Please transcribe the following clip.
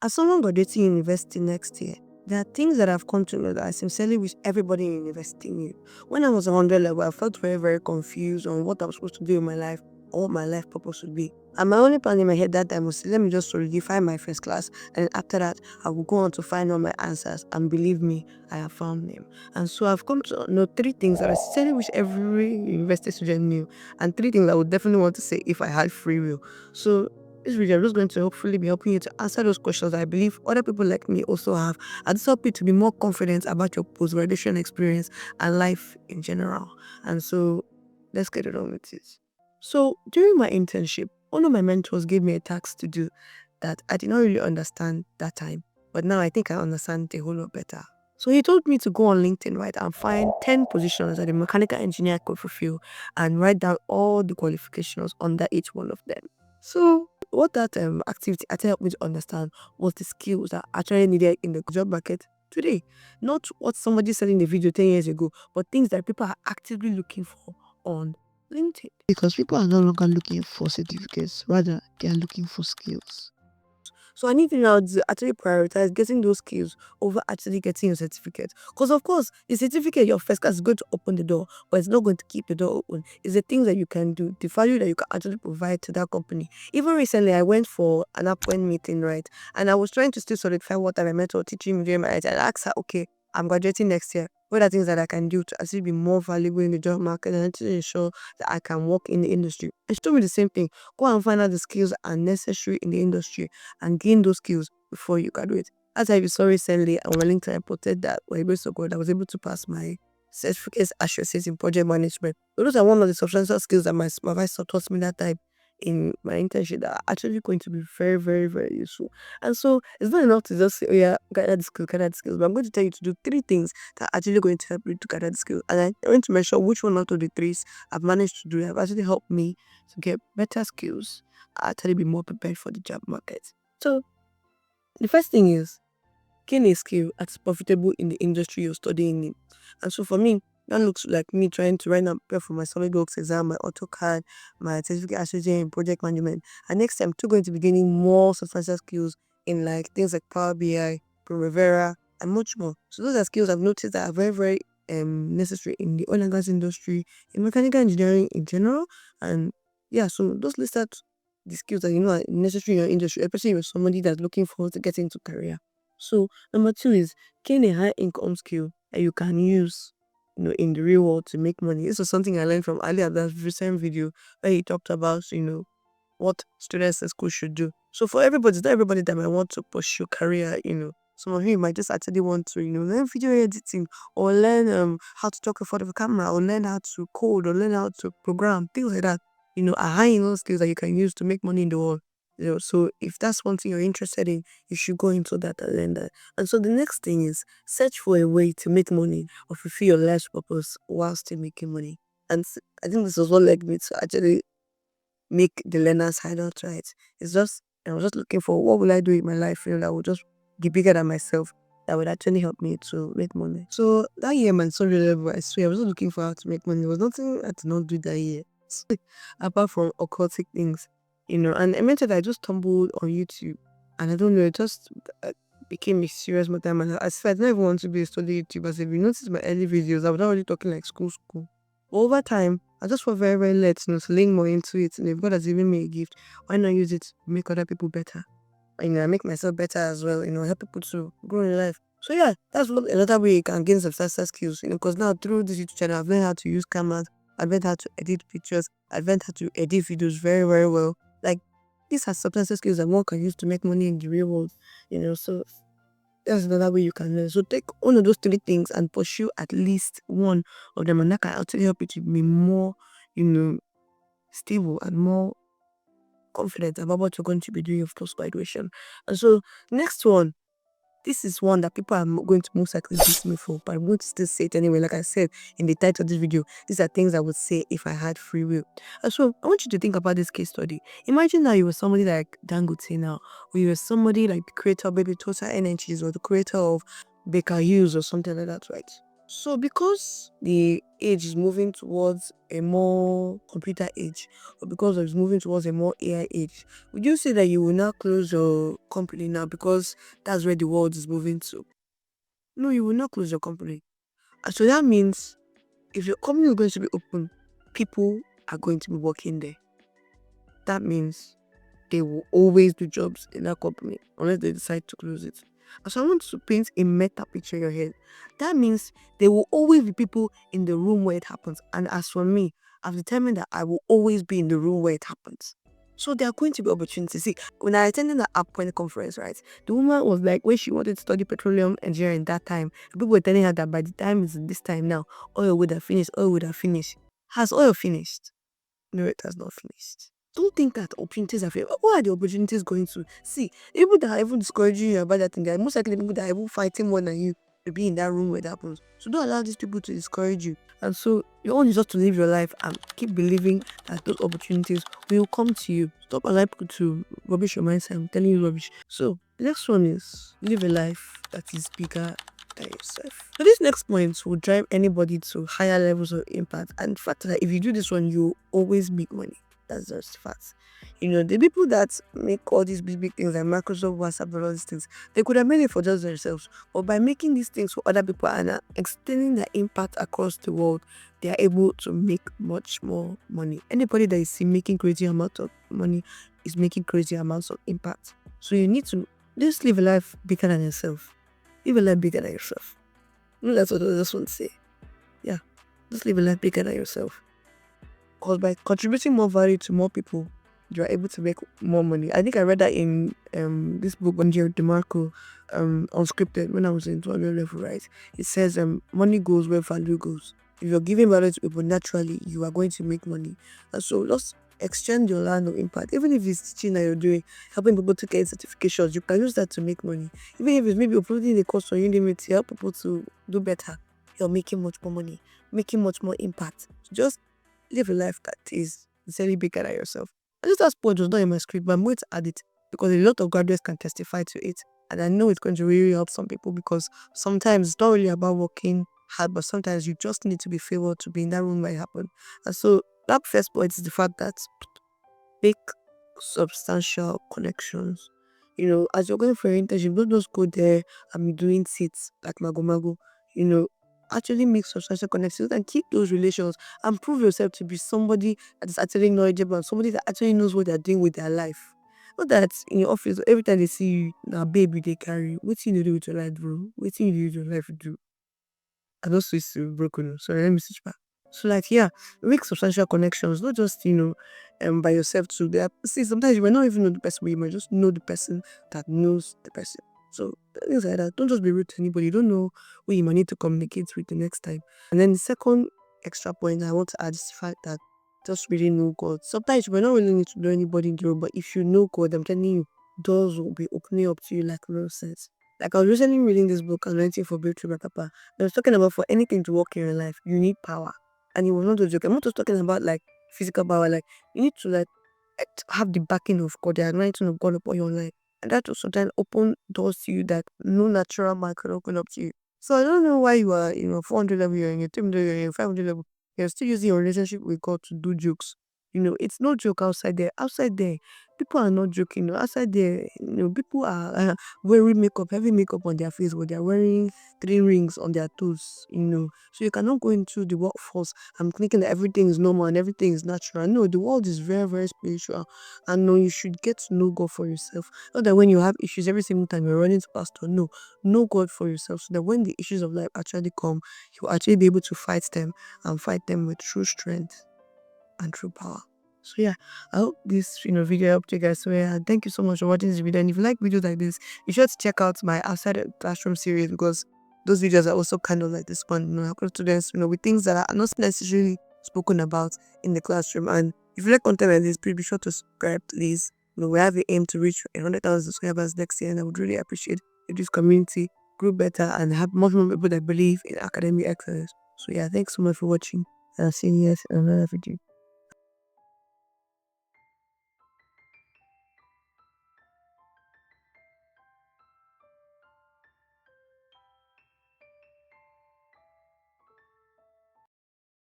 As someone graduating university next year, there are things that I've come to know that I sincerely wish everybody in university knew. When I was on 100 level, I felt very, very confused on what I was supposed to do in my life or what my life purpose would be. And my only plan in my head that time was, let me just solidify my first class, and after that, I will go on to find all my answers. And believe me, I have found them. And so I've come to know 3 things that I sincerely wish every university student knew, and 3 things I would definitely want to say if I had free will. So this video, I'm just going to hopefully be helping you to answer those questions that I believe other people like me also have, and just help you to be more confident about your post-graduation experience and life in general. And so let's get it on with it. So during my internship, one of my mentors gave me a task to do that I did not really understand that time, but now I think I understand a whole lot better. So he told me to go on LinkedIn, right, and find 10 positions that a mechanical engineer could fulfill and write down all the qualifications under each one of them. So what that activity actually helped me to understand was the skills that are actually needed in the job market today. Not what somebody said in the video 10 years ago, but things that people are actively looking for on LinkedIn. Because people are no longer looking for certificates, rather, they are looking for skills. So I need to now to actually prioritize getting those skills over actually getting your certificate. Because of course, the certificate, your first class, is going to open the door, but it's not going to keep the door open. It's the things that you can do, the value that you can actually provide to that company. Even recently, I went for an appointment meeting, right? And I was trying to still solidify what I meant or teaching me during my age. And I asked her, okay, I'm graduating next year. What are things that I can do to actually be more valuable in the job market and to ensure that I can work in the industry? And she told me the same thing. Go and find out the skills that are necessary in the industry and gain those skills before you graduate. As I saw recently on my LinkedIn, I reported that by the grace of God, I was able to pass my certificates associates in project management. So those are one of the substantial skills that my supervisor taught me that time in my internship that are actually going to be very, very, very useful. And so it's not enough to just say, oh yeah, gather the skills, gather the skills. But I'm going to tell you to do 3 things that are actually going to help you to gather the skills. And I'm going to measure which one out of the 3s I've managed to do have actually helped me to get better skills, actually be more prepared for the job market. So the first thing is gain a skill that's profitable in the industry you're studying in. And so for me, that looks like me trying to right now prepare for my SolidWorks exam, my AutoCAD, my certificate associate in project management. And next time, I'm too going to be gaining more substantial skills in like things like Power BI, Primavera, and much more. So those are skills I've noticed that are very, very necessary in the oil and gas industry, in mechanical engineering in general. And yeah, so those list out the skills that you know are necessary in your industry, especially if you're somebody that's looking forward to getting into career. So number 2 is gain a high income skill that you can use, in the real world to make money. This was something I learned from Ali Abdal's recent video where he talked about, what students in school should do. So for everybody, it's not everybody that might want to pursue career, Some of you might just actually want to, learn video editing or learn how to talk in front of a camera or learn how to code or learn how to program, things like that. Are high enough skills that you can use to make money in the world. So if that's one thing you're interested in, you should go into that and learn that. And so the next thing is search for a way to make money or fulfill your life's purpose while still making money. And I think this was what led me to actually make the learner's hideout, right? I was just looking for what will I do in my life, that would just be bigger than myself, that would actually help me to make money. So that year, my sorry level, I swear, I was not looking for how to make money. There was nothing I did not do that year, apart from occultic things, And I mentioned I just stumbled on YouTube, and I don't know, it just became a serious matter. I swear, I don't even want to be a study YouTuber. So if you notice my early videos, I was already talking like school. But over time, I just felt very, very late, to lean more into it. And if God has given me a gift, why not use it to make other people better? I make myself better as well, help people to grow in life. So yeah, that's another way you can gain substantial skills, because now through this YouTube channel, I've learned how to use cameras, I've learned how to edit pictures, I've learned how to edit videos very, very well. Like, these are substantial skills that one can use to make money in the real world, so that's another way you can learn. So take one of those 3 things and pursue at least one of them, and that can actually help you to be more, stable and more confident about what you're going to be doing post graduation. And so, next one, this is one that people are going to most likely beat me for, but I'm going to still say it anyway. Like I said in the title of this video, these are things I would say if I had free will. And so I want you to think about this case study. Imagine that you were somebody like Dangote now, or you were somebody like the creator of maybe Total Energies or the creator of Baker Hughes or something like that, right? So because the age is moving towards a more computer age, or because it's moving towards a more AI age, would you say that you will now close your company now because that's where the world is moving to? No, you will not close your company. And so that means if your company is going to be open, people are going to be working there. That means they will always do jobs in that company unless they decide to close it. And so I want to paint a meta picture in your head. That means there will always be people in the room where it happens. And as for me, I've determined that I will always be in the room where it happens. So there are going to be opportunities. See, when I attended the Uppoint conference, right, the woman was like, when she wanted to study petroleum engineering that time, people were telling her that by the time it's this time now, oil would have finished, oil would have finished. Has oil finished? No, it has not finished. Don't think that opportunities are fair. What are the opportunities going to? See, the people that are even discouraging you about that thing, they are most likely the people that are even fighting more than you to be in that room where it happens. So don't allow these people to discourage you. And so your own is just to live your life and keep believing that those opportunities will come to you. Stop allowing people to rubbish your mindset. I'm telling you rubbish. So the next one is live a life that is bigger than yourself. So this next point will drive anybody to higher levels of impact. And the fact that if you do this one, you always make money. That's just facts. The people that make all these big things like Microsoft, WhatsApp, and all these things, they could have made it for just themselves. But by making these things for other people and extending their impact across the world, they are able to make much more money. Anybody that is making crazy amounts of money is making crazy amounts of impact. So you need to just live a life bigger than yourself. Live a life bigger than yourself. That's what I just want to say. Yeah. Just live a life bigger than yourself. Because by contributing more value to more people, you're able to make more money. I think I read that in this book on Jared DeMarco, Unscripted, when I was in 200 level, right? It says money goes where value goes. If you're giving value to people naturally, you are going to make money. And so just extend your line of impact. Even if it's teaching that you're doing, helping people to get certifications, you can use that to make money. Even if it's maybe uploading a course on Udemy to help people to do better, you're making much more money, making much more impact. Just live a life that is sincerely bigger than yourself. And this last point was not in my script, but I'm going to add it because a lot of graduates can testify to it. And I know it's going to really help some people because sometimes it's not really about working hard, but sometimes you just need to be favored to be in that room where it happened. And so that first point is the fact that make substantial connections. As you're going for your internship, don't just go there and be doing seats like Mago Mago. You know, actually make substantial connections and keep those relations and prove yourself to be somebody that is actually knowledgeable and somebody that actually knows what they're doing with their life. Not that in your office, every time they see you, now baby, they carry. What you do with your life, bro? What you do with your life, do? I don't switch to broken. Sorry, let me switch back. So like yeah, make substantial connections, not just by yourself too. See, sometimes you might not even know the person, but you might just know the person that knows the person. So things like that. Don't just be rude to anybody. You don't know who you might need to communicate with the next time. And then the second extra point I want to add is the fact that just really know God. Sometimes you might not really need to know anybody in the room, but if you know God, I'm telling you, doors will be opening up to you like nonsense. Like I was recently reading this book, Anointing for Breakthrough by Papa. I was talking about for anything to work in your life, you need power. And it was not a joke. I'm not just talking about like physical power. Like you need to have the backing of God, the anointing of God upon your life. And that will sometimes open doors to you that no natural man can open up to you. So I don't know why you are, 400 level, you're in your 300, you're in your 500 level. You're still using your relationship with God to do jokes. It's no joke outside there. Outside there, people are not joking. Outside there, people are wearing makeup, heavy makeup on their face, but they're wearing 3 rings on their toes. So you cannot go into the workforce and thinking that everything is normal and everything is natural. No, the world is very, very spiritual. And no, you should get to know God for yourself. Not that when you have issues every single time you're running to pastor. No, know God for yourself so that when the issues of life actually come, you'll actually be able to fight them and fight them with true strength and true power. So yeah, I hope this video helped you guys. So yeah, thank you so much for watching this video. And if you like videos like this, be sure to check out my outside the classroom series because those videos are also kind of like this one. Help students, with things that are not necessarily spoken about in the classroom. And if you like content like this, please be sure to subscribe, please. We have the aim to reach 100,000 subscribers next year, and I would really appreciate if this community grew better and have much more people that believe in academic excellence. So yeah, thanks so much for watching, and I'll see you guys in another video.